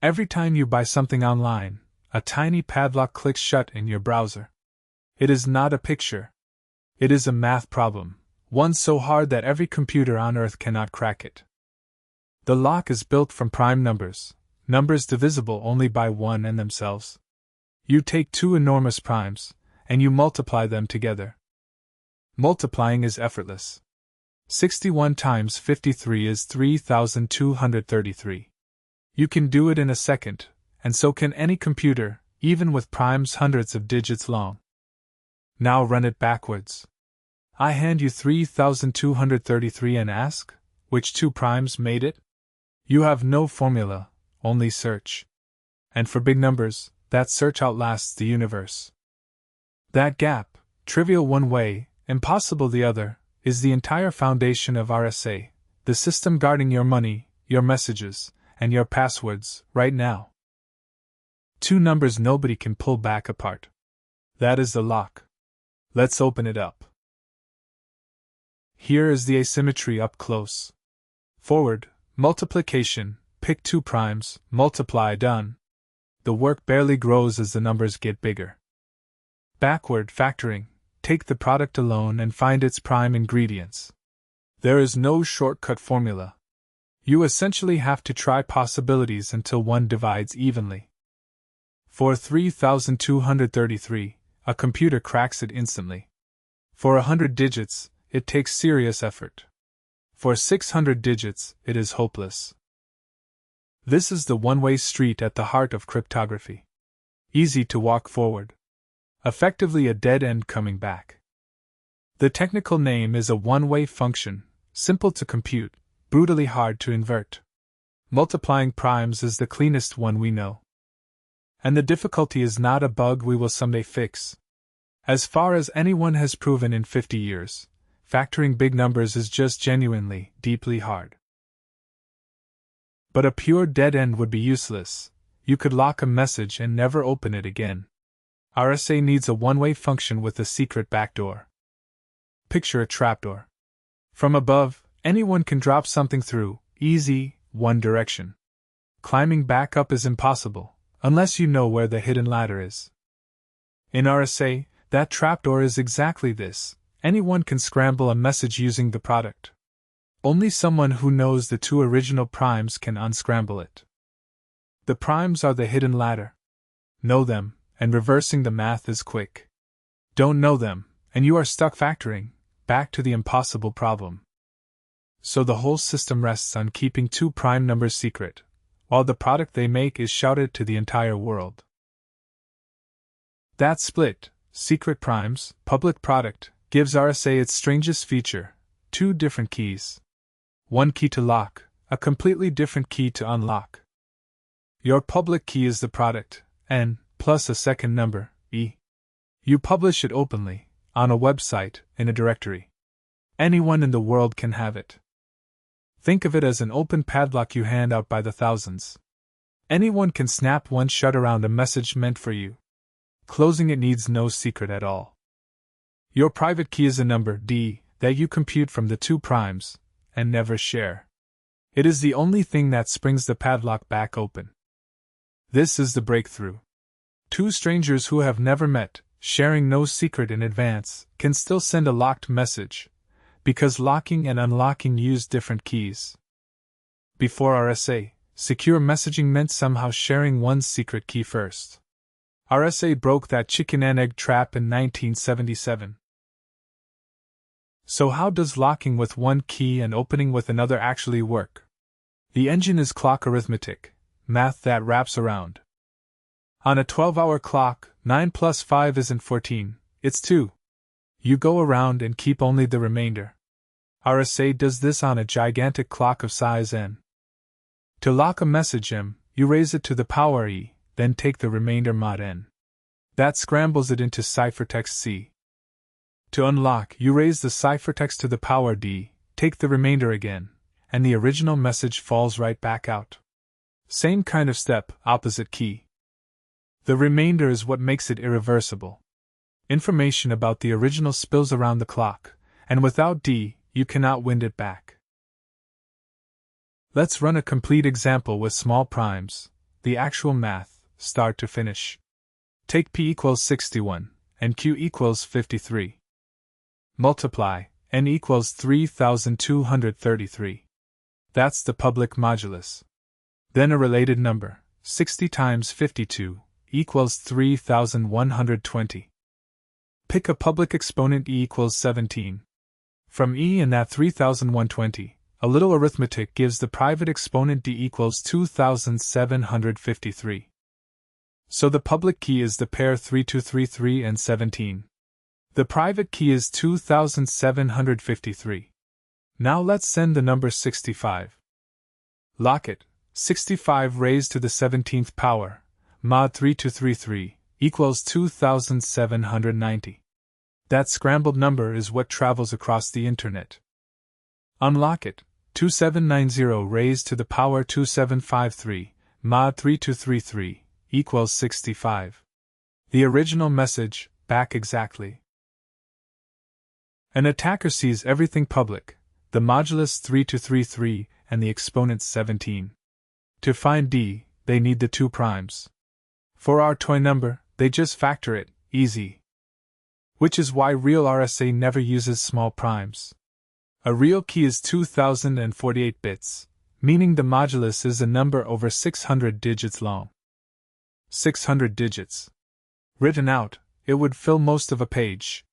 Every time you buy something online, a tiny padlock clicks shut in your browser. It is not a picture. It is a math problem, one so hard that every computer on Earth cannot crack it. The lock is built from prime numbers, numbers divisible only by 1 and themselves. You take two enormous primes, and you multiply them together. Multiplying is effortless. 61 times 53 is 3,233. You can do it in a second, and so can any computer, even with primes hundreds of digits long. Now run it backwards. I hand you 3,233 and ask, which two primes made it? You have no formula, only search. And for big numbers, that search outlasts the universe. That gap, trivial one way, impossible the other, is the entire foundation of RSA, the system guarding your money, your messages, and your passwords, right now. Two numbers nobody can pull back apart. That is the lock. Let's open it up. Here is the asymmetry up close. Forward, multiplication, pick two primes, multiply, done. The work barely grows as the numbers get bigger. Backward factoring, take the product alone and find its prime ingredients. There is no shortcut formula. You essentially have to try possibilities until one divides evenly. For 3,233, a computer cracks it instantly. For 100 digits, it takes serious effort. For 600 digits, it is hopeless. This is the one-way street at the heart of cryptography. Easy to walk forward. Effectively a dead end coming back. The technical name is a one-way function, simple to compute, brutally hard to invert. Multiplying primes is the cleanest one we know. And the difficulty is not a bug we will someday fix. As far as anyone has proven in 50 years, factoring big numbers is just genuinely, deeply hard. But a pure dead end would be useless. You could lock a message and never open it again. RSA needs a one-way function with a secret backdoor. Picture a trapdoor. From above, anyone can drop something through, easy, one direction. Climbing back up is impossible, unless you know where the hidden ladder is. In RSA, that trapdoor is exactly this. Anyone can scramble a message using the product. Only someone who knows the two original primes can unscramble it. The primes are the hidden ladder. Know them, and reversing the math is quick. Don't know them, and you are stuck factoring, back to the impossible problem. So the whole system rests on keeping two prime numbers secret, while the product they make is shouted to the entire world. That split, secret primes, public product, gives RSA its strangest feature, two different keys. One key to lock, a completely different key to unlock. Your public key is the product, N, plus a second number, E. You publish it openly, on a website, in a directory. Anyone in the world can have it. Think of it as an open padlock you hand out by the thousands. Anyone can snap one shut around a message meant for you. Closing it needs no secret at all. Your private key is a number, D, that you compute from the two primes, and never share. It is the only thing that springs the padlock back open. This is the breakthrough. Two strangers who have never met, sharing no secret in advance, can still send a locked message, because locking and unlocking use different keys. Before RSA, secure messaging meant somehow sharing one's secret key first. RSA broke that chicken and egg trap in 1977. So how does locking with one key and opening with another actually work? The engine is clock arithmetic, math that wraps around. On a 12-hour clock, 9 plus 5 isn't 14, it's 2. You go around and keep only the remainder. RSA does this on a gigantic clock of size n. To lock a message m, you raise it to the power e, then take the remainder mod n. That scrambles it into ciphertext c. To unlock, you raise the ciphertext to the power d, take the remainder again, and the original message falls right back out. Same kind of step, opposite key. The remainder is what makes it irreversible. Information about the original spills around the clock, and without d, you cannot wind it back. Let's run a complete example with small primes, the actual math, start to finish. Take P equals 61, and Q equals 53. Multiply, N equals 3233. That's the public modulus. Then a related number, 60 times 52, equals 3120. Pick a public exponent E equals 17. From E in that 3120, a little arithmetic gives the private exponent D equals 2753. So the public key is the pair 3233 and 17. The private key is 2753. Now let's send the number 65. Lock it, 65 raised to the 17th power, mod 3233, equals 2790. That scrambled number is what travels across the internet. Unlock it, 2790 raised to the power 2753, mod 3233, equals 65. The original message, back exactly. An attacker sees everything public, the modulus 3233 and the exponent 17. To find D, they need the two primes. For our toy number, they just factor it, easy. Which is why real RSA never uses small primes. A real key is 2048 bits, meaning the modulus is a number over 600 digits long. 600 digits. Written out, it would fill most of a page.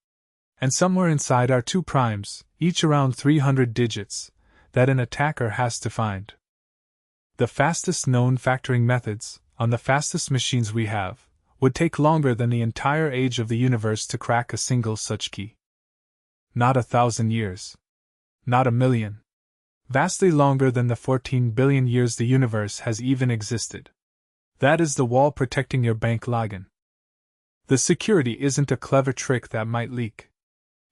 And somewhere inside are two primes, each around 300 digits, that an attacker has to find. The fastest known factoring methods, on the fastest machines we have, would take longer than the entire age of the universe to crack a single such key. Not 1,000 years. Not 1,000,000. Vastly longer than the 14 billion years the universe has even existed. That is the wall protecting your bank login. The security isn't a clever trick that might leak.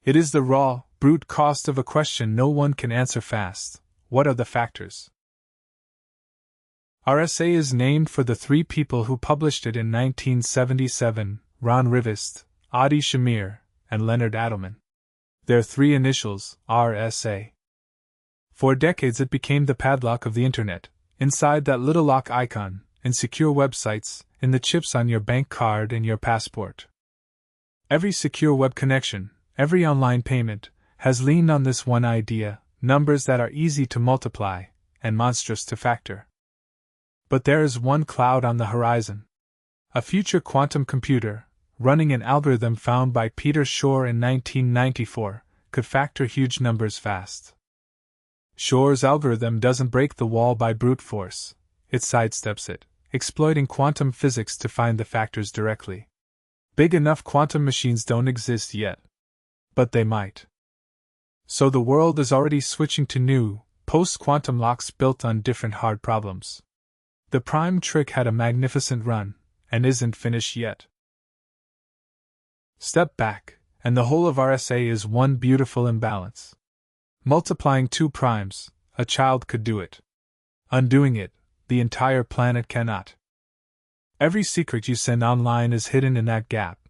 It is the raw, brute cost of a question no one can answer fast. What are the factors? RSA is named for the three people who published it in 1977, Ron Rivest, Adi Shamir, and Leonard Adelman. Their three initials, RSA. For decades it became the padlock of the internet, inside that little lock icon, in secure websites, in the chips on your bank card and your passport. Every secure web connection, every online payment, has leaned on this one idea, numbers that are easy to multiply, and monstrous to factor. But there is one cloud on the horizon. A future quantum computer, running an algorithm found by Peter Shor in 1994, could factor huge numbers fast. Shor's algorithm doesn't break the wall by brute force, it sidesteps it, exploiting quantum physics to find the factors directly. Big enough quantum machines don't exist yet. But they might. So the world is already switching to new, post-quantum locks built on different hard problems. The prime trick had a magnificent run, and isn't finished yet. Step back, and the whole of RSA is one beautiful imbalance. Multiplying two primes, a child could do it. Undoing it, the entire planet cannot. Every secret you send online is hidden in that gap,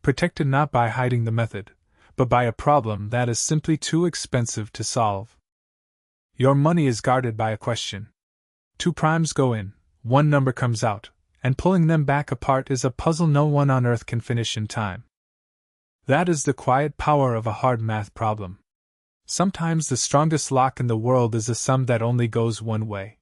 protected not by hiding the method, but by a problem that is simply too expensive to solve. Your money is guarded by a question. Two primes go in, one number comes out, and pulling them back apart is a puzzle no one on earth can finish in time. That is the quiet power of a hard math problem. Sometimes the strongest lock in the world is a sum that only goes one way.